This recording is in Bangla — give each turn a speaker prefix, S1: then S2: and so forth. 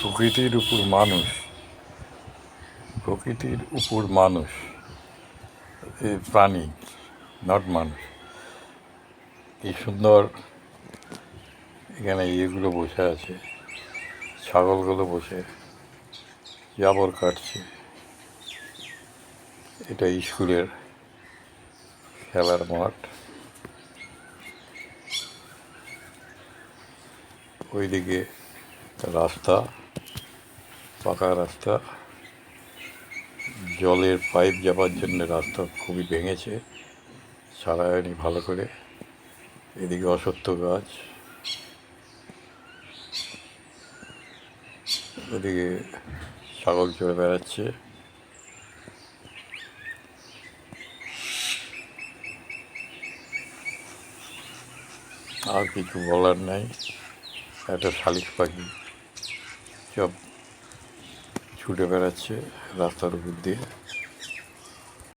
S1: প্রকৃতির উপর মানুষ, প্রকৃতির উপর মানুষ, এ প্রাণী, নট মানুষ। কি সুন্দর এখানে ইয়েগুলো বসে আছে, ছাগলগুলো বসে জাবর কাটছে। এটা স্কুলের খেলার মাঠ। ওইদিকে রাস্তা, পাকা রাস্তা, জলের পাইপ যাবার জন্য রাস্তা খুবই ভেঙেছে, ছাড়া হয়নি ভালো করে। এদিকে অশ্বত্থ গাছ, ওদিকে ছাগল চড়ে বেড়াচ্ছে। আর কিছু বলার নাই। একটা শালিক পাখি সব ছুটে বেড়াচ্ছে রাস্তার উপর দিয়ে।